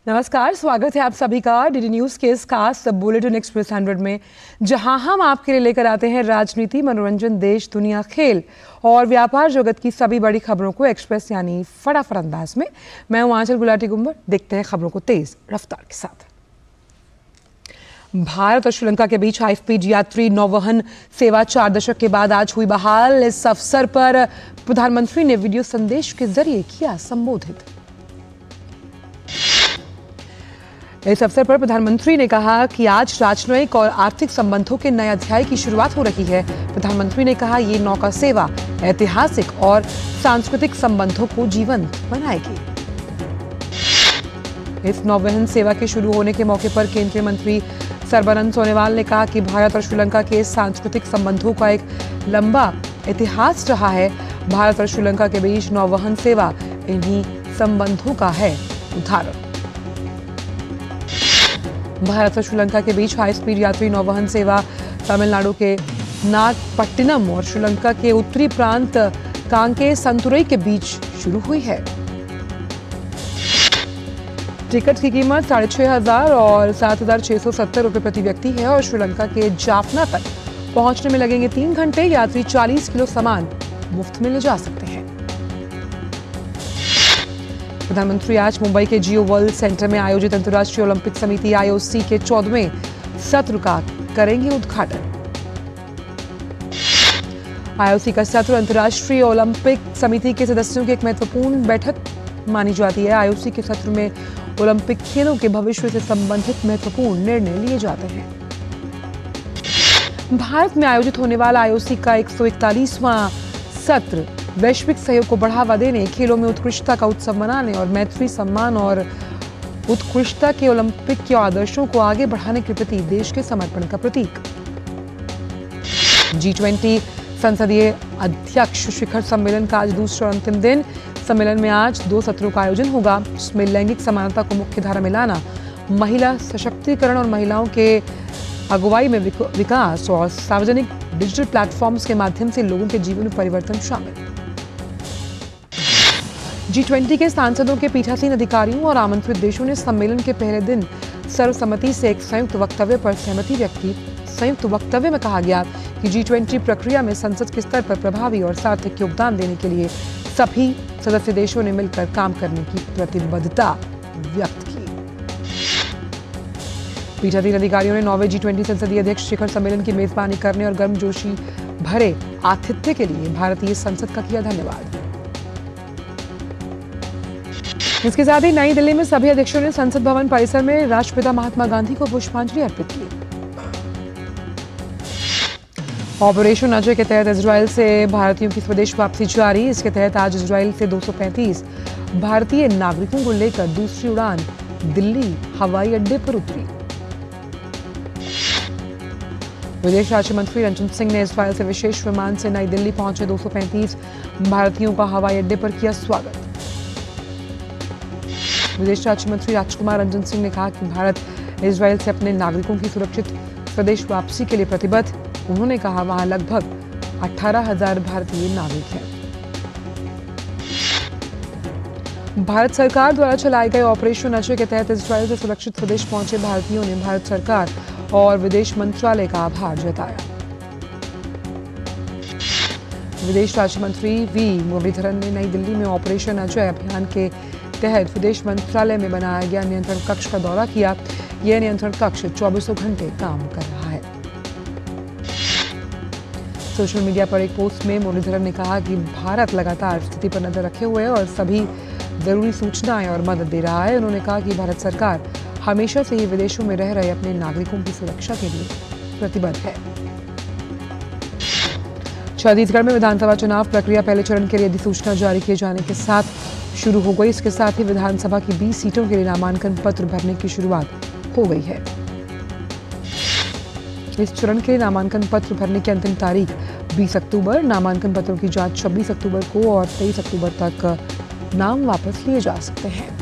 नमस्कार, स्वागत है आप सभी का डीडी न्यूज के इस खास बुलेटिन एक्सप्रेस 100 में, जहां हम आपके लिए लेकर आते हैं राजनीति, मनोरंजन, देश, दुनिया, खेल और व्यापार जगत की सभी बड़ी खबरों को एक्सप्रेस यानी फटाफट अंदाज में। मैं हूं आंचल गुलाटी गुंबर। देखते हैं खबरों को तेज रफ्तार के साथ। भारत और श्रीलंका के बीच हाई स्पीड यात्री नौवहन सेवा 4 दशक के बाद आज हुई बहाल। इस अवसर पर प्रधानमंत्री ने वीडियो संदेश के जरिए किया संबोधित। इस अवसर पर प्रधानमंत्री ने कहा कि आज राजनयिक और आर्थिक संबंधों के नए अध्याय की शुरुआत हो रही है। प्रधानमंत्री ने कहा, ये नौका सेवा ऐतिहासिक और सांस्कृतिक संबंधों को जीवंत बनाएगी। इस नौवहन सेवा के शुरू होने के मौके पर केंद्रीय मंत्री सर्बानंद सोनोवाल ने कहा कि भारत और श्रीलंका के सांस्कृतिक संबंधों का एक लंबा इतिहास रहा है। भारत और श्रीलंका के बीच नौवहन सेवा इन्हीं संबंधों का है उदाहरण। भारत और श्रीलंका के बीच हाई स्पीड यात्री नौवहन सेवा तमिलनाडु के नागपट्टिनम और श्रीलंका के उत्तरी प्रांत कांके संतुरई के बीच शुरू हुई है। टिकट की कीमत 6,500 और 7,670 रुपये प्रति व्यक्ति है और श्रीलंका के जाफना तक पहुंचने में लगेंगे 3 घंटे। यात्री 40 किलो सामान मुफ्त में ले जा सकते हैं। प्रधानमंत्री आज मुंबई के जियो वर्ल्ड सेंटर में आयोजित अंतर्राष्ट्रीय ओलंपिक समिति IOC के 14वें सत्र का करेंगे उद्घाटन। IOC का सत्र अंतर्राष्ट्रीय ओलंपिक समिति के सदस्यों की एक महत्वपूर्ण बैठक मानी जाती है। IOC के सत्र में ओलंपिक खेलों के भविष्य से संबंधित महत्वपूर्ण निर्णय लिए जाते हैं। भारत में आयोजित होने वाला IOC का 141वां सत्र वैश्विक सहयोग को बढ़ावा देने, खेलों में उत्कृष्टता का उत्सव मनाने और मैत्री, सम्मान और उत्कृष्टता के ओलंपिक के आदर्शों को आगे बढ़ाने के प्रति देश के समर्पण का प्रतीक। G20 संसदीय अध्यक्ष शिखर सम्मेलन का आज दूसरा और अंतिम दिन। सम्मेलन में आज 2 सत्रों का आयोजन होगा, जिसमें लैंगिक समानता को मुख्य धारा में लाना, महिला सशक्तिकरण और महिलाओं के अगुवाई में विकास और सार्वजनिक डिजिटल प्लेटफॉर्म्स के माध्यम से लोगों के जीवन में परिवर्तन शामिल। G20 के सांसदों के पीठासीन अधिकारियों और आमंत्रित देशों ने सम्मेलन के पहले दिन सर्वसम्मति से एक संयुक्त वक्तव्य पर सहमति व्यक्त की। संयुक्त वक्तव्य में कहा गया कि G20 प्रक्रिया में संसद के स्तर पर प्रभावी और सार्थक योगदान देने के लिए सभी सदस्य देशों ने मिलकर काम करने की प्रतिबद्धता व्यक्त की। पीठासीन अधिकारियों ने 9वें G20 संसदीय अध्यक्ष शिखर सम्मेलन की मेजबानी करने और गर्मजोशी भरे आतिथ्य के लिए भारतीय संसद का किया धन्यवाद। इसके साथ ही नई दिल्ली में सभी अध्यक्षों ने संसद भवन परिसर में राष्ट्रपिता महात्मा गांधी को पुष्पांजलि अर्पित की। ऑपरेशन अजय के तहत इजरायल से भारतीयों की स्वदेश वापसी जारी। इसके तहत आज इजरायल से 235 भारतीय नागरिकों को लेकर दूसरी उड़ान दिल्ली हवाई अड्डे पर उतरी। विदेश राज्य मंत्री रंजन सिंह ने इजरायल से विशेष विमान से नई दिल्ली पहुंचे 235 भारतीयों का हवाई अड्डे पर किया स्वागत। विदेश राज्य मंत्री राजकुमार रंजन सिंह ने कहा कि भारत इजरायल से अपने नागरिकों की सुरक्षित स्वदेश वापसी के लिए प्रतिबद्ध। उन्होंने कहा, वहां लगभग 18,000 भारतीय नागरिक हैं। भारत सरकार द्वारा चलाए गए ऑपरेशन अजय के तहत इजरायल से सुरक्षित स्वदेश पहुंचे भारतीयों ने भारत सरकार और विदेश मंत्रालय का आभार जताया। विदेश राज्य मंत्री वी मुरलीधरन ने नई दिल्ली में ऑपरेशन अजय अभियान के तहत विदेश मंत्रालय में बनाया गया नियंत्रण कक्ष का दौरा किया। यह नियंत्रण कक्ष 24 घंटे काम कर रहा है। सोशल मीडिया पर एक पोस्ट में मुरलीधरन ने कहा कि भारत लगातार स्थिति पर नजर रखे हुए है और सभी जरूरी सूचनाएं और मदद दे रहा है। उन्होंने कहा कि भारत सरकार हमेशा से ही विदेशों में रह रहे अपने नागरिकों की सुरक्षा के लिए प्रतिबद्ध है। छत्तीसगढ़ में विधानसभा चुनाव प्रक्रिया पहले चरण के लिए अधिसूचना जारी किए जाने के साथ शुरू हो गई। इसके साथ ही विधानसभा की 20 सीटों के लिए नामांकन पत्र भरने की शुरुआत हो गई है। इस चरण के लिए नामांकन पत्र भरने की अंतिम तारीख 20 अक्टूबर, नामांकन पत्रों की जांच 26 अक्टूबर को और 23 अक्टूबर तक नाम वापस लिए जा सकते हैं।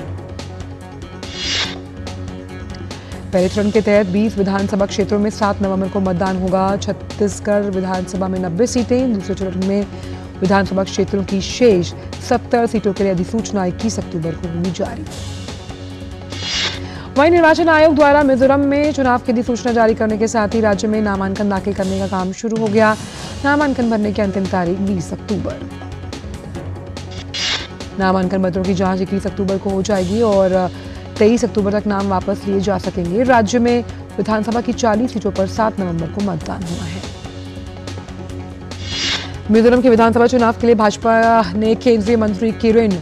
पहले चरण के तहत 20 विधानसभा क्षेत्रों में 7 नवंबर को मतदान होगा। छत्तीसगढ़ विधानसभा में 90 सीटें, दूसरे चरण में विधानसभा क्षेत्रों की शेष 70 सीटों के लिए अधिसूचना 21 अक्टूबर को होगी जारी। वहीं निर्वाचन आयोग द्वारा मिजोरम में चुनाव की अधिसूचना जारी करने के साथ ही राज्य में नामांकन दाखिल करने का काम शुरू हो गया। नामांकन भरने की अंतिम तारीख 20 अक्टूबर। नामांकन पत्रों की जांच 21 अक्टूबर को हो जाएगी और 23 अक्टूबर तक नाम वापस लिए जा सकेंगे। राज्य में विधानसभा की 40 सीटों पर 7 नवंबर को मतदान हुआ है। मिजोरम के विधानसभा चुनाव के लिए भाजपा ने केंद्रीय मंत्री किरेन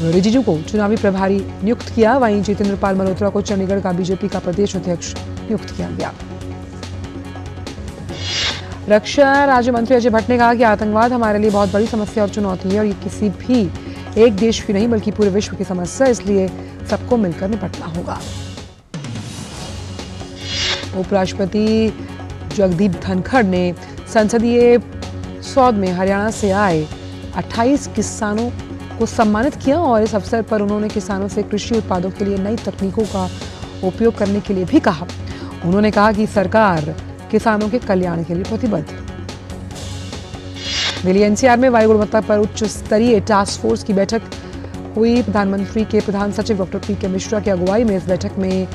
रिजिजू को चुनावी प्रभारी नियुक्त किया। वहीं जितेंद्र पाल मल्होत्रा को चंडीगढ़ का बीजेपी का प्रदेश अध्यक्ष नियुक्त किया गया। रक्षा राज्य मंत्री अजय भट्ट ने कहा कि आतंकवाद हमारे लिए बहुत बड़ी समस्या और चुनौती है और ये किसी भी एक देश की नहीं बल्कि पूरे विश्व की समस्या है, इसलिए सबको मिलकर निपटना होगा। उपराष्ट्रपति जगदीप धनखड़ ने संसदीय सौद में हरियाणा से आए 28 किसानों को सम्मानित किया और इस अवसर पर उन्होंने किसानों से कृषि उत्पादों के लिए नई तकनीकों का उपयोग करने के लिए भी कहा। उन्होंने कहा कि सरकार किसानों के कल्याण के लिए प्रतिबद्ध। दिल्ली एनसीआर में वायु गुणवत्ता पर उच्च स्तरीय टास्क फोर्स की बैठक हुई। प्रधानमंत्री के प्रधान सचिव डॉक्टर पी.के. मिश्रा की अगुवाई में इस बैठक में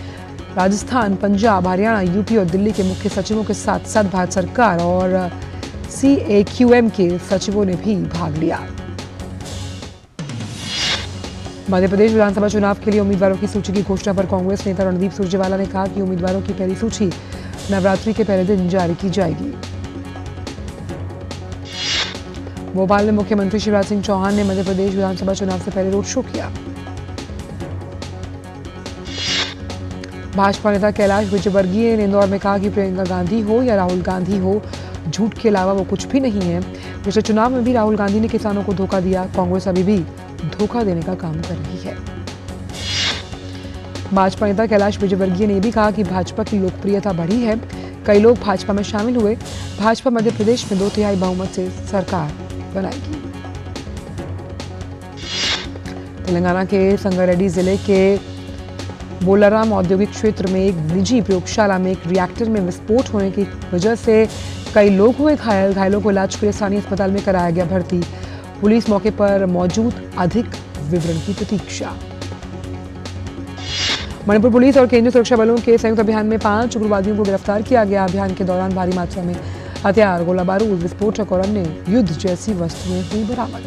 राजस्थान, पंजाब, हरियाणा, यूपी और दिल्ली के मुख्य सचिवों के साथ साथ भारत सरकार और CAQM के सचिवों ने भी भाग लिया। मध्य प्रदेश विधानसभा चुनाव के लिए उम्मीदवारों की सूची की घोषणा पर कांग्रेस नेता रणदीप सुरजेवाला ने कहा कि उम्मीदवारों की पहली सूची नवरात्रि के पहले दिन जारी की जाएगी। भोपाल में मुख्यमंत्री शिवराज सिंह चौहान ने मध्य प्रदेश विधानसभा चुनाव से पहले रोड शो किया। भाजपा नेता कैलाश विजयवर्गीय ने इंदौर में कहा कि प्रियंका गांधी हो या राहुल गांधी हो, झूठ के अलावा वो कुछ भी नहीं है। पिछले चुनाव में भी राहुल गांधी ने किसानों को धोखा दिया। कांग्रेस अभी भी धोखा देने का काम कर रही है। भाजपा नेता कैलाश विजयवर्गीय ने भी कहा कि भाजपा की लोकप्रियता बढ़ी है। कई लोग भाजपा में शामिल हुए। भाजपा मध्य प्रदेश में 2/3 बहुमत से सरकार बनाएगी। तेलंगाना के संगारेड्डी जिले के बोलाराम औद्योगिक क्षेत्र में एक निजी प्रयोगशाला में एक रिएक्टर में विस्फोट होने की वजह से कई लोग हुए घायल। घायलों को इलाज के लिए स्थानीय अस्पताल में कराया गया भर्ती। पुलिस मौके पर मौजूद, अधिक विवरण की प्रतीक्षा। मणिपुर पुलिस और केंद्रीय सुरक्षा बलों के संयुक्त अभियान में 5 उग्रवादियों को गिरफ्तार किया गया। अभियान के दौरान भारी मात्रा में हथियार, गोला बारूद, विस्फोटक और अन्य युद्ध जैसी वस्तुएं हुई बरामद।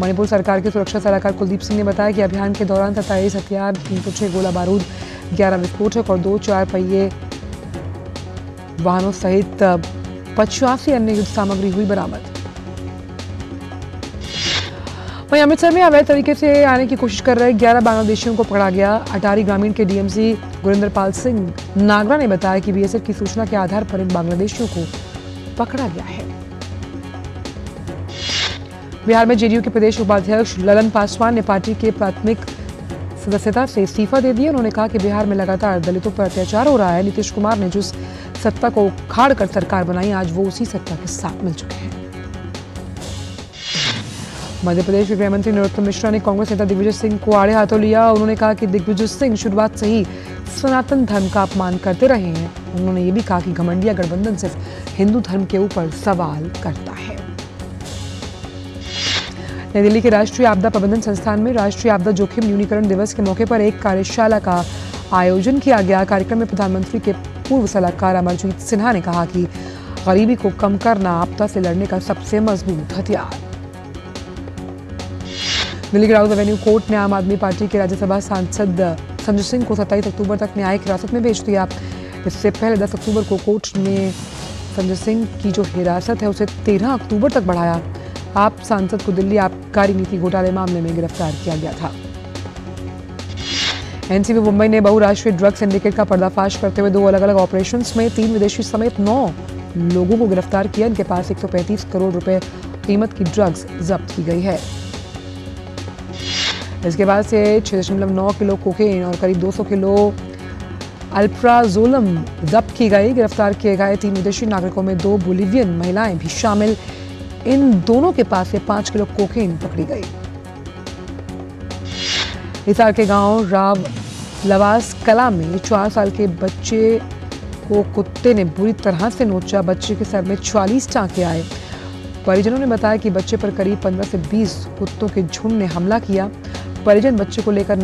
मणिपुर सरकार के सुरक्षा सलाहकार कुलदीप सिंह ने बताया कि अभियान के दौरान 27 हथियार, 306 गोला बारूद, 11 विस्फोटक और 2 4 पहिए वाहनों सहित 85 अन्य युद्ध सामग्री हुई बरामद। वहीं अमृतसर में अवैध तरीके से आने की कोशिश कर रहे 11 बांग्लादेशियों को पकड़ा गया। अटारी ग्रामीण के डीएमसी गुरिंदर पाल सिंह नागरा ने बताया कि बीएसएफ की सूचना के आधार पर इन बांग्लादेशियों को पकड़ा गया है। बिहार में जेडीयू के प्रदेश उपाध्यक्ष ललन पासवान ने पार्टी के प्राथमिक सदस्यता से इस्तीफा दे दिया। उन्होंने कहा कि बिहार में लगातार दलितों पर अत्याचार हो रहा है। नीतीश कुमार ने जिस सत्ता को उखाड़ कर सरकार बनाई, आज वो उसी सत्ता के साथ मिल चुके हैं। मध्य प्रदेश के गृह मंत्री नरोत्तम मिश्रा ने कांग्रेस नेता दिग्विजय सिंह को आड़े हाथों लिया। उन्होंने कहा कि दिग्विजय सिंह शुरुआत से ही सनातन धर्म का अपमान करते रहे हैं। उन्होंने ये भी कहा कि घमंडिया गठबंधन सिर्फ हिंदू धर्म के ऊपर सवाल करता है। नई दिल्ली के राष्ट्रीय आपदा प्रबंधन संस्थान में राष्ट्रीय आपदा जोखिम न्यूनीकरण दिवस के मौके पर एक कार्यशाला का आयोजन किया गया। कार्यक्रम में प्रधानमंत्री के पूर्व सलाहकार अमरजीत सिन्हा ने कहा कि गरीबी को कम करना आपदा से लड़ने का सबसे मजबूत हथियार। दिल्ली के राउत एवेन्यू कोर्ट ने आम आदमी पार्टी के राज्यसभा सांसद संजय सिंह को 27 अक्टूबर तक न्यायिक हिरासत में भेज दिया। इससे पहले 10 अक्टूबर को कोर्ट ने संजय सिंह की जो हिरासत है उसे 13 अक्टूबर तक बढ़ाया। आप सांसद को दिल्ली आबकारी नीति घोटाले मामले में गिरफ्तार किया गया था। एनसीबी मुंबई ने बहुराष्ट्रीय ड्रग सिंडिकेट का पर्दाफाश करते हुए 2 अलग अलग ऑपरेशंस में 3 विदेशी समेत 9 लोगों को गिरफ्तार किया। इनके पास 135 करोड़ रुपए कीमत की ड्रग्स जब्त की गई है। इसके बाद से 6.9 किलो कोकेन और करीब 200 किलो अल्प्राजोलम जब्त की गई। गिरफ्तार किए गए 3 विदेशी नागरिकों में 2 बोलिवियन महिलाएं भी शामिल। इन दोनों के पास से 5 किलो कोकेन पकड़ी गई। हिसार के गांव राव लवास कला में 4 साल के बच्चे को कुत्ते ने बुरी तरह से नोचा। बच्चे के सर में 44 टांके आए। परिजनों ने बताया कि बच्चे पर करीब 15 से 20 कुत्तों के झुंड ने हमला किया। परिजन बच्चे को लेकर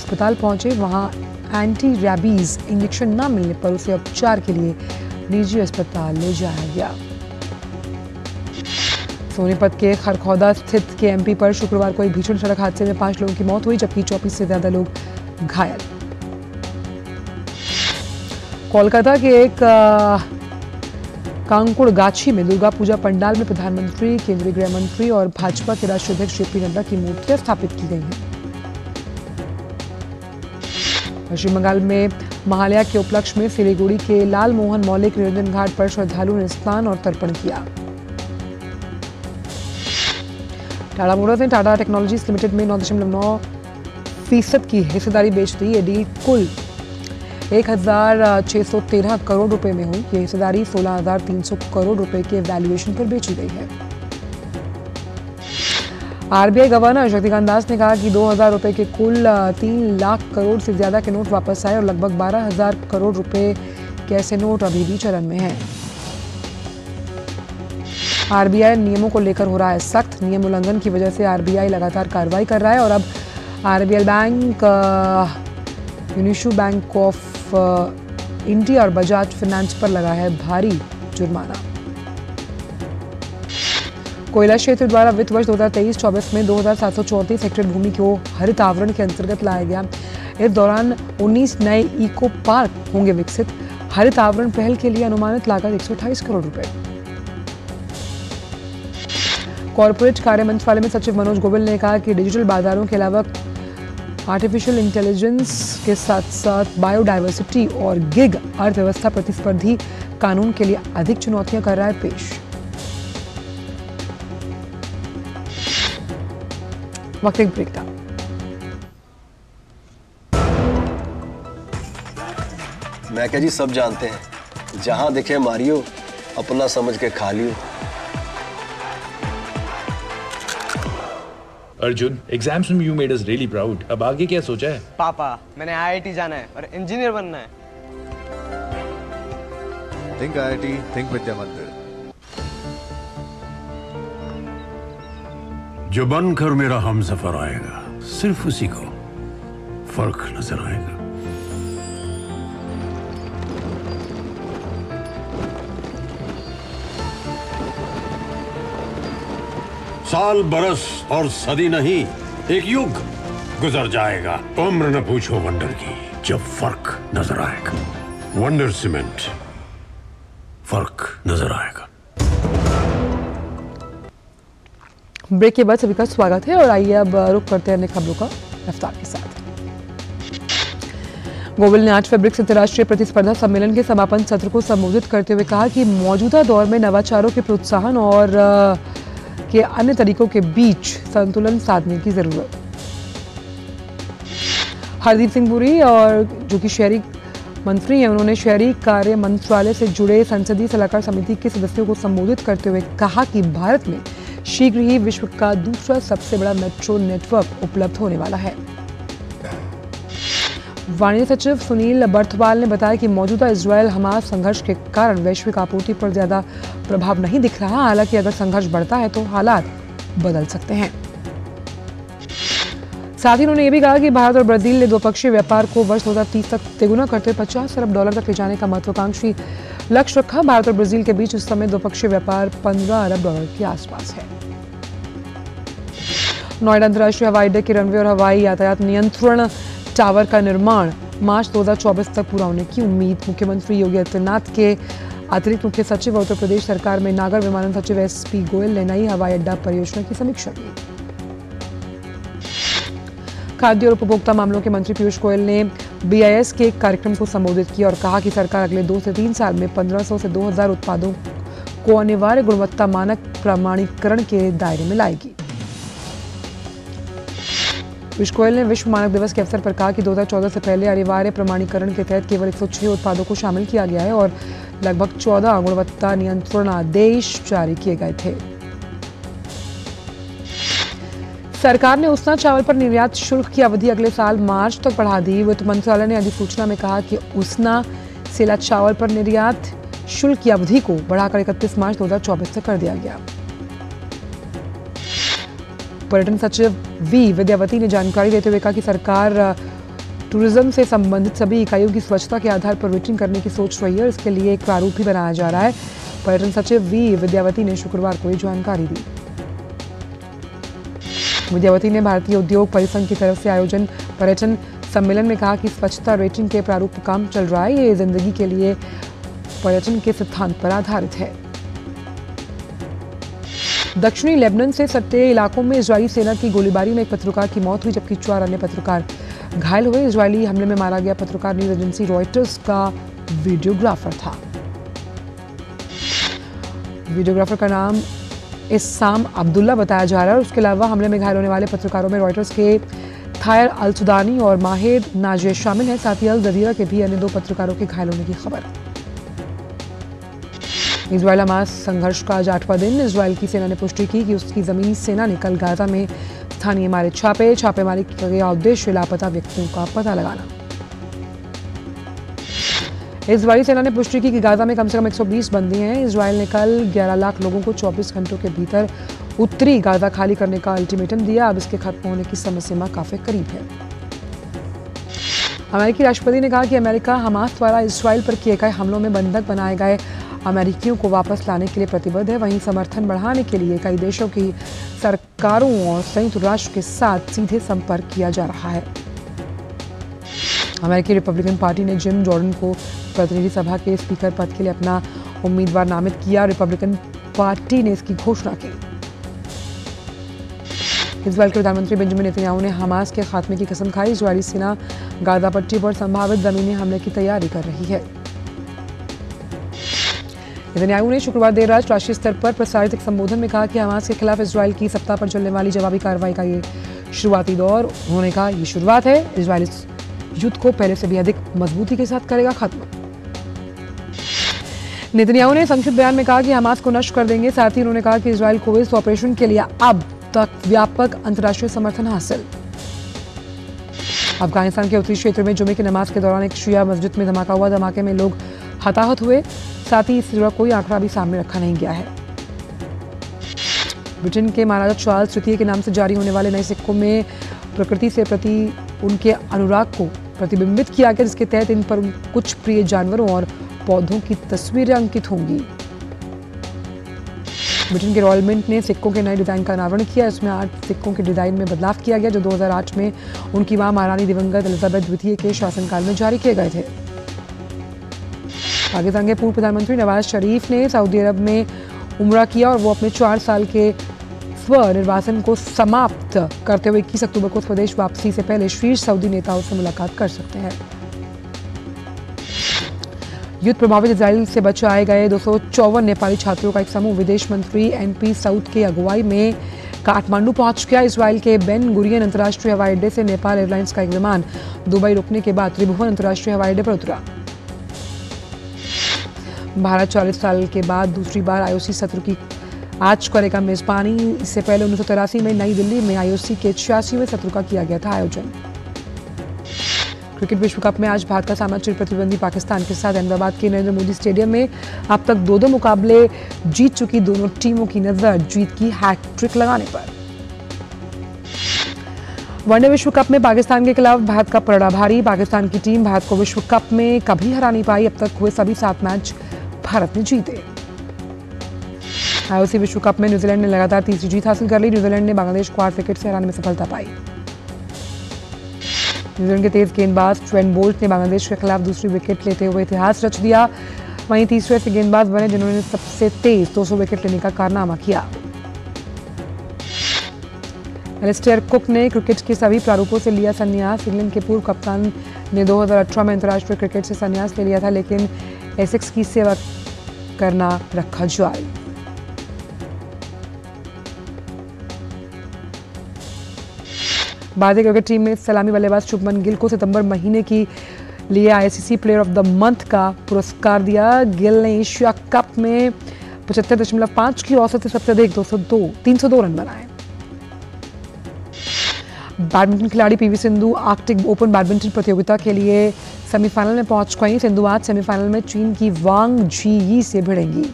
अस्पताल पहुंचे। वहां एंटी रैबीज इंजेक्शन न मिलने पर उसे उपचार के लिए निजी अस्पताल ले जाया गया। सोनीपत के खरखौदा स्थित केएमपी पर शुक्रवार को एक भीषण सड़क हादसे में 5 लोगों की मौत हुई, जबकि 24 से ज्यादा लोग घायल। कोलकाता के एक कांकुड़गाछी में दुर्गा पूजा पंडाल में प्रधानमंत्री, केंद्रीय गृह मंत्री और भाजपा के राष्ट्रीय अध्यक्ष जेपी नड्डा की मूर्तियां स्थापित की गई हैं। पश्चिम बंगाल में महालया के उपलक्ष्य में सिलीगुड़ी के लाल मोहन मौलिक निरंजन घाट पर श्रद्धालुओं ने स्नान और तर्पण किया। टाटा मोटर्स ने टाटा टेक्नोलॉजीज लिमिटेड में 9.9% की हिस्सेदारी बेच दी। ये डील कुल 1,613 करोड़ रुपए में हुई। ये हिस्सेदारी 16,300 करोड़ रुपए के वैल्यूएशन पर बेची गई है। आरबीआई गवर्नर शक्तिकांत दास ने कहा कि 2,000 रुपए के कुल 3 लाख करोड़ से ज्यादा के नोट वापस आए और लगभग 12,000 करोड़ रुपए के ऐसे नोट अभी भी चलन में हैं। आरबीआई नियमों को लेकर हो रहा है सख्त। नियम उल्लंघन की वजह से आरबीआई लगातार कार्रवाई कर रहा है और अब आरबीएल बैंक, यूनिशु बैंक ऑफ इंडिया और बजाज फाइनेंस पर लगा है भारी जुर्माना। कोयला क्षेत्र द्वारा वित्त वर्ष 2023-24 में 2,734 हेक्टेयर भूमि को हरित आवरण के अंतर्गत लाया गया। इस दौरान 19 नए इको पार्क होंगे विकसित। हरित आवरण पहल के लिए अनुमानित लागत 128 करोड़ रुपए। कॉर्पोरेट कार्य मंत्रालय में सचिव मनोज गोयल ने कहा कि डिजिटल बाजारों के अलावा आर्टिफिशियल इंटेलिजेंस के साथ साथ बायोडायवर्सिटी और गिग अर्थव्यवस्था प्रतिस्पर्धी कानून के लिए अधिक चुनौतियां कर रहा है पेश। वक्त एक ब्रेक था। मैं क्या जी, सब जानते हैं, जहां दिखे मारियो, अपना समझ के खा लियो। अर्जुन, एग्जाम्स में you made us really proud. अब आगे क्या सोचा है? पापा, मैंने IIT जाना है और इंजीनियर बनना है। Think IIT, think विद्या मंदिर। जो बनकर मेरा हमसफर आएगा, सिर्फ उसी को फर्क नजर आएगा। साल, बरस और सदी नहीं, एक युग गुजर जाएगा। उम्र न पूछो वंडर की, जब फर्क नजर आएगा। वंडर सीमेंट, फर्क नजर आएगा। ब्रेक के बाद सभी का स्वागत है और आइए अब रुक करते हैं अन्य खबरों का रफ्तार के साथ। गोयल ने आज ब्रिक्स अंतर्राष्ट्रीय प्रतिस्पर्धा सम्मेलन के समापन सत्र को संबोधित करते हुए कहा कि मौजूदा दौर में नवाचारों के प्रोत्साहन और के अन्य तरीकों के बीच संतुलन साधने की जरूरत। हरदीप सिंह पुरी और जो कि शहरी मंत्री हैं, उन्होंने शहरी कार्य मंत्रालय से जुड़े संसदीय सलाहकार समिति के सदस्यों को संबोधित करते हुए कहा कि भारत में शीघ्र ही विश्व का दूसरा सबसे बड़ा मेट्रो नेटवर्क उपलब्ध होने वाला है। वाणिज्य सचिव सुनील बर्थवाल ने बताया कि मौजूदा इजरायल हमास संघर्ष के कारण वैश्विक आपूर्ति पर ज्यादा प्रभाव नहीं दिख रहा। हालांकि अगर संघर्ष बढ़ता है तो हालात बदल सकते हैं। साथ ही उन्होंने ये भी कहा कि भारत और ब्राजील ने द्विपक्षीय व्यापार को वर्ष 2030 तक तिगुना करते हुए $50 अरब तक ले जाने का महत्वाकांक्षी लक्ष्य रखा। भारत और ब्राजील के बीच इस समय द्विपक्षीय व्यापार $15 अरब के आसपास है। नोएडा अंतर्राष्ट्रीय हवाई अड्डे के रनवे और हवाई यातायात नियंत्रण टावर का निर्माण मार्च 2024 तक पूरा होने की उम्मीद। मुख्यमंत्री योगी आदित्यनाथ के अतिरिक्त मुख्य सचिव और उत्तर प्रदेश सरकार में नागर विमानन सचिव SP गोयल ने नई हवाई अड्डा परियोजना की समीक्षा की। खाद्य और उपभोक्ता मामलों के मंत्री पीयूष गोयल ने BIS के एक कार्यक्रम को संबोधित किया और कहा कि सरकार अगले 2 से 3 साल में 1500 से 2000 उत्पादों को अनिवार्य गुणवत्ता मानक प्रमाणीकरण के दायरे में लाएगी। पीयूष गोयल ने विश्व मानक दिवस के अवसर पर कहा कि 2014 से पहले अनिवार्य प्रमाणीकरण के तहत केवल 106 उत्पादों को शामिल किया गया है और लगभग 14 गुणवत्ता नियंत्रण आदेश जारी किए गए थे। सरकार ने उसना चावल पर निर्यात शुल्क की अवधि अगले साल मार्च तक बढ़ा दी। वित्त मंत्रालय ने अधिसूचना में कहा कि उसना सेला चावल पर निर्यात शुल्क की अवधि को बढ़ाकर 31 मार्च 2024 तक कर दिया गया। पर्यटन सचिव V विद्यावती ने जानकारी देते हुए कहा कि सरकार टूरिज्म से संबंधित सभी इकाइयों की स्वच्छता के आधार पर रेटिंग करने की सोच रही है। इसके लिए एक प्रारूप भी बनाया जा रहा है। पर्यटन सचिव वी विद्यावती ने शुक्रवार को ये जानकारी दी। विद्यावती ने भारतीय उद्योग परिसंघ की तरफ से आयोजन पर्यटन सम्मेलन में कहा कि स्वच्छता रेटिंग के प्रारूप पर काम चल रहा है। ये जिंदगी के लिए पर्यटन के सिद्धांत पर आधारित है। दक्षिणी लेबनान से सटे इलाकों में इजरायली सेना की गोलीबारी में एक पत्रकार की मौत हुई, जबकि 4 अन्य पत्रकार घायल हुए। इजरायली हमले में मारा गया पत्रकार न्यूज एजेंसी रॉयटर्स का वीडियोग्राफर था। वीडियोग्राफर का नाम इस्साम अब्दुल्ला बताया जा रहा है। उसके अलावा हमले में घायल होने वाले पत्रकारों में रॉयटर्स के थायर अल सुदानी और माहिर नाजिर शामिल हैं। साथ ही अल जजीरा के भी अन्य 2 पत्रकारों के घायल होने की खबर। इजरायल हमास संघर्ष का आज 8वां दिन। इजरायल की सेना ने पुष्टि की कि उसकी जमीनी सेना ने कल गाजा में स्थानीय मारे छापेमारी का गया उद्देश्य लापता व्यक्तियों का पता लगाना। इजरायली सेना ने पुष्टि की कि गाजा में कम से कम 120 बंदी हैं। इजरायल ने कल 11 लाख लोगों को 24 घंटों के भीतर उत्तरी गाजा खाली करने का अल्टीमेटम दिया। अब इसके खत्म होने की समय सीमा काफी करीब है। अमेरिकी राष्ट्रपति ने कहा कि अमेरिका हमास द्वारा इजरायल पर किए गए हमलों में बंधक बनाए गए अमेरिकियों को वापस लाने के लिए प्रतिबद्ध है। वहीं समर्थन बढ़ाने के लिए कई देशों की सरकारों और संयुक्त राष्ट्र के साथ सीधे संपर्क किया जा रहा है। अमेरिकी रिपब्लिकन पार्टी ने जिम जॉर्डन को प्रतिनिधि सभा के स्पीकर पद के लिए अपना उम्मीदवार नामित किया। रिपब्लिकन पार्टी ने इसकी घोषणा की। इजरायल के प्रधानमंत्री बेंजामिन नेतन्याहू ने हमास के खात्मे की कसम खाई। इजरायली सेना गाजा पट्टी पर संभावित जमीनी हमले की तैयारी कर रही है। नेतन्याहू ने शुक्रवार देर रात राष्ट्रीय स्तर पर प्रसारित एक संबोधन में कहा कि हमास के खिलाफ इजरायल की सप्ताह पर चलने वाली जवाबी कार्रवाई का ये शुरुआती दौर, उन्होंने कहा, ये शुरुआत है। इजरायल इस युद्ध को पहले से भी अधिक मजबूती के साथ करेगा खत्म। नेतन्याहू ने संक्षिप्त बयान में कहा कि हमास को नष्ट कर देंगे। साथ ही उन्होंने कहा कि इजरायल को इस ऑपरेशन के लिए अब तक व्यापक अंतर्राष्ट्रीय समर्थन हासिल। अफगानिस्तान के उत्तरी क्षेत्र में जुमे की नमाज के दौरान एक शिया मस्जिद में धमाका हुआ। धमाके में लोग हताहत हुए। साथ ही इससे जुड़ा कोई आंकड़ा भी सामने रखा नहीं गया है। ब्रिटेन के महाराजा चार्ल्स तृतीय के नाम से जारी होने वाले नए सिक्कों में प्रकृति से प्रति उनके अनुराग को प्रतिबिंबित किया गया, जिसके तहत इन पर कुछ प्रिय जानवरों और पौधों की तस्वीरें अंकित होंगी। ब्रिटेन के रॉयल मिंट ने सिक्कों के नए डिजाइन का अनावरण किया। इसमें 8 सिक्कों के डिजाइन में बदलाव किया गया, जो 2008 में उनकी मां महारानी दिवंगत एलिजाबेथ द्वितीय के शासनकाल में जारी किए गए थे। पाकिस्तान के पूर्व प्रधानमंत्री नवाज शरीफ ने सऊदी अरब में उम्रा किया और वो अपने 4 साल के स्वनिर्वासन को समाप्त करते हुए 21 अक्टूबर को स्वदेश वापसी से पहले शीर्ष सऊदी नेताओं से मुलाकात कर सकते हैं। युद्ध प्रभावित इजराइल से बचाए गए 254 नेपाली छात्रों का एक समूह विदेश मंत्री एनपी साउद की अगुवाई में काठमांडू पहुंच गया। इजराइल के बेन गुरियन अंतर्राष्ट्रीय हवाई अड्डे से नेपाल एयरलाइंस का एक विमान दुबई रुकने के बाद त्रिभुवन अंतर्राष्ट्रीय हवाई अड्डे पर उतरा। भारत 40 साल के बाद दूसरी बार आईओसी सत्र की आज करेगा मेजबानी। इससे पहले 1983 में नई दिल्ली में आईओसी के 86वें सत्र का किया गया था आयोजन। क्रिकेट विश्व कप में आज भारत का सामना चिर प्रतिद्वंदी पाकिस्तान के साथ अहमदाबाद के नरेंद्र मोदी स्टेडियम में। अब तक 2-2 मुकाबले जीत चुकी दोनों टीमों की नजर जीत की हैट्रिक लगाने पर। वनडे विश्व कप में पाकिस्तान के खिलाफ भारत का पलड़ा भारी। पाकिस्तान की टीम भारत को विश्व कप में कभी हरा नहीं पाई। अब तक हुए सभी 7 मैच भारत ने जीते। आईओसी विश्व कप में न्यूजीलैंड ने लगातार तीसरी जीत हासिल कर ली। न्यूजीलैंड ने बांग्लादेश को 8 विकेट से हराने में सफलता पाई। न्यूजीलैंड के तेज गेंदबाज ट्रेंट बोल्ट ने बांग्लादेश के खिलाफ दूसरी विकेट लेते हुए इतिहास रच दिया। वहीं तीसरे से गेंदबाज बने जिन्होंने सबसे तेज 200 विकेट लेने का कारनामा किया। एलिस्टेयर कुक ने क्रिकेट के सभी प्रारूपों से लिया संन्यास। इंग्लैंड के पूर्व कप्तान ने 2018 में अंतर्राष्ट्रीय क्रिकेट से संन्यास ले लिया था, लेकिन एसेक्स की सेवा करना रखा जारी। भारतीय क्रिकेट टीम में सलामी बल्लेबाज शुभमन गिल को सितंबर महीने की लिए ICC player of the month का पुरस्कार दिया। गिल ने एशिया कप में 75.5 की औसत से सबसे अधिक 302 रन बनाए। बैडमिंटन खिलाड़ी PV Sindhu Arctic open badminton प्रतियोगिता के लिए सेमीफाइनल में पहुंच गई। सिंधु आज सेमीफाइनल में चीन की वांग झीयी से भिड़ेंगी।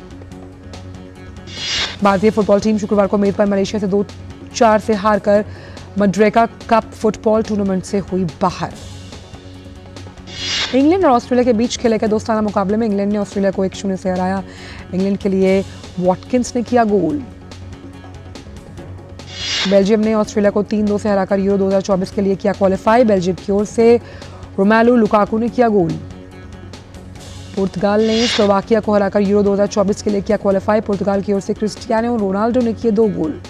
भारतीय फुटबॉल टीम शुक्रवार को मेजबान मलेशिया से 2-4 से हारकर मड्रेका कप फुटबॉल टूर्नामेंट से हुई बाहर। इंग्लैंड और ऑस्ट्रेलिया के बीच खेले गए दोस्ताना मुकाबले में इंग्लैंड ने ऑस्ट्रेलिया को 1-0 से हराया। इंग्लैंड के लिए वॉटकिंस ने किया गोल। बेल्जियम ने ऑस्ट्रेलिया को 3-2 से हराकर यूरो 2024 के लिए किया क्वालिफाई। बेल्जियम की ओर से रोमेलू लुकाकू ने किया गोल। पुर्तगाल ने स्लोवाकिया को हराकर यूरो 2024 के लिए किया क्वालिफाई। पुर्तगाल की ओर से क्रिस्टियानो रोनाल्डो ने किए 2 गोल।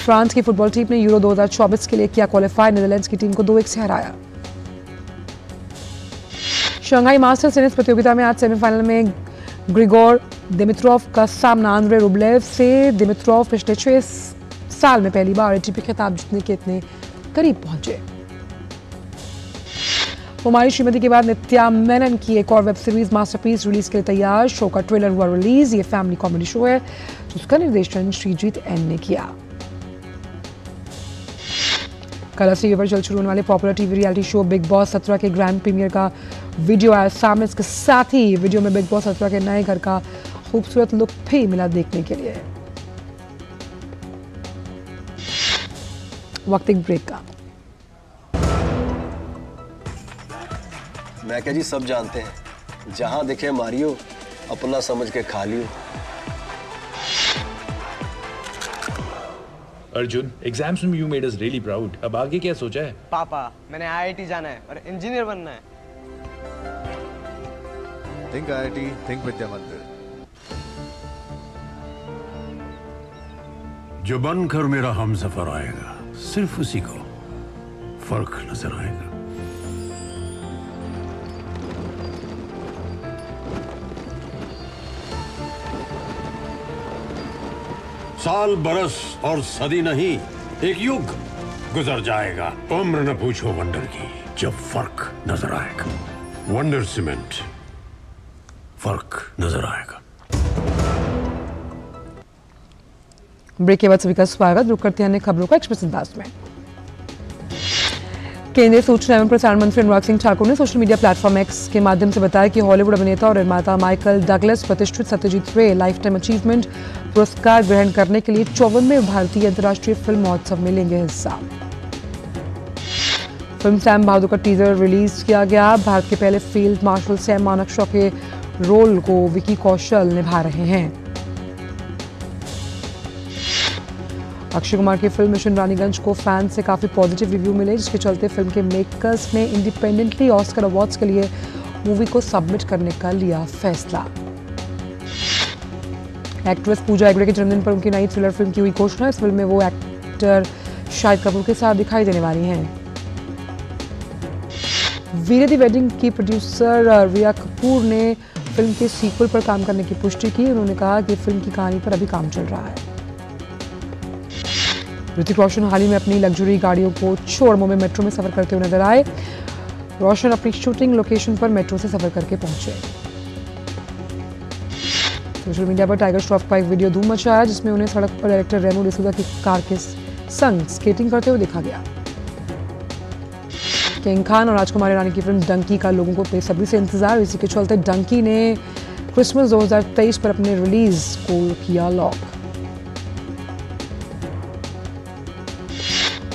फ्रांस की फुटबॉल टीम ने यूरो 2024 के लिए किया क्वालिफाई। नीदरलैंड्स की टीम को 2-1 से हराया। शंघाई मास्टर्स टेनिस प्रतियोगिता में आज सेमीफाइनल में ग्रिगोर दिमित्रोव का सामना आंद्रे रुब्लेव से। दिमित्रोव पिछले 6 साल में पहली बार एटीपी खिताब जीतने के इतने करीब पहुंचे। कुमारी श्रीमती के बाद नित्या मेनन की एक और वेब सीरीज मास्टरपीस रिलीज के लिए तैयार। शो का ट्रेलर हुआ रिलीज। ये फैमिली कॉमेडी शो है जिसका निर्देशन श्रीजीत एन ने किया। कल टीवी पर चल शुरू होने वाले popular TV reality show big boss 17 के ग्रैंड प्रीमियर का वीडियो आया सामने। इसके साथ ही वीडियो में बिग बॉस 17 के नए घर का खूबसूरत लुक भी मिला देखने के लिए। वक्त एक ब्रेक का। मैं क्या जी सब जानते हैं, जहां दिखे मारियो अपना समझ के खा लियो। अर्जुन, एग्जाम्स में you made us really proud. अब आगे क्या सोचा है? पापा, मैंने आईआईटी जाना है और इंजीनियर बनना है। Think IIT, think विद्या मंदिर। जो बनकर मेरा हमसफर आएगा, सिर्फ उसी को फर्क नजर आएगा। साल बरस और सदी नहीं, एक युग गुजर जाएगा। उम्र न पूछो वंडर की, जब फर्क नजर आएगा। वंडर सीमेंट, फर्क नजर आएगा। ब्रेक के बाद सभी का स्वागत। रुक करते हैं अन्य खबरों का एक्सप्रेस अंदाज में। केंद्रीय सूचना एवं प्रसारण मंत्री अनुराग सिंह ठाकुर ने सोशल मीडिया प्लेटफॉर्म एक्स के माध्यम से बताया कि हॉलीवुड अभिनेता और निर्माता माइकल डगलस प्रतिष्ठित सत्यजीत रे लाइफ टाइम अचीवमेंट पुरस्कार ग्रहण करने के लिए 54वें भारतीय अंतर्राष्ट्रीय फिल्म महोत्सव में लेंगे हिस्सा। फिल्म सैम बहादुर का टीजर रिलीज किया गया। भारत के पहले फील्ड मार्शल सैम मानेकशॉ के रोल को विकी कौशल निभा रहे हैं। अक्षय कुमार की फिल्म मिशन रानीगंज को फैंस से काफी पॉजिटिव रिव्यू मिले, जिसके चलते फिल्म के मेकर्स ने इंडिपेंडेंटली ऑस्कर अवार्ड्स के लिए मूवी को सबमिट करने का लिया फैसला। एक्ट्रेस पूजा हेगड़े के जन्मदिन पर उनकी नई थ्रिलर फिल्म की हुई घोषणा। इस फिल्म में वो एक्टर शाहिद कपूर के साथ दिखाई देने वाली हैं। वीरे दी वेडिंग की प्रोड्यूसर रिया कपूर ने फिल्म के सीक्वल पर काम करने की पुष्टि की। उन्होंने कहा कि फिल्म की कहानी पर अभी काम चल रहा है। ऋतिक रोशन हाल ही में अपनी लग्जरी गाड़ियों को छोड़ मुंबई मेट्रो में सफर करते हुए नजर आए। रोशन अपनी शूटिंग लोकेशन पर मेट्रो से सफर करके पहुंचे। सोशल मीडिया पर टाइगर श्रॉफ का एक वीडियो धूम मचाया, जिसमें उन्हें सड़क पर डायरेक्टर रेमो डिसूजा की कार के संग स्केटिंग करते हुए देखा गया। किंग खान और राजकुमार ईरानी की फिल्म डंकी का लोगों को बेसब्री से इंतजार। इसी के चलते डंकी ने क्रिसमस 2023 पर अपने रिलीज को किया लॉक।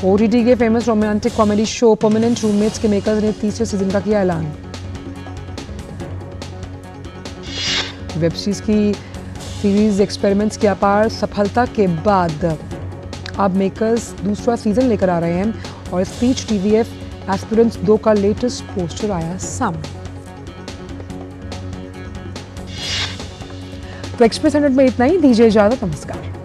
ओटीटी के famous romantic comedy show permanent roommates के मेकर्स ने 3रे सीजन का किया ऐलान। वेब सीरीज एक्सपेरिमेंट्स की अपार सफलता के बाद अब मेकर्स 2रा सीजन लेकर आ रहे हैं और स्पीच टीवीएफ एस्पिरेंट्स 2 का लेटेस्ट पोस्टर आया सामने। तो एक्सप्रेस 100 में इतना ही। दीजिए इजाजत, नमस्कार।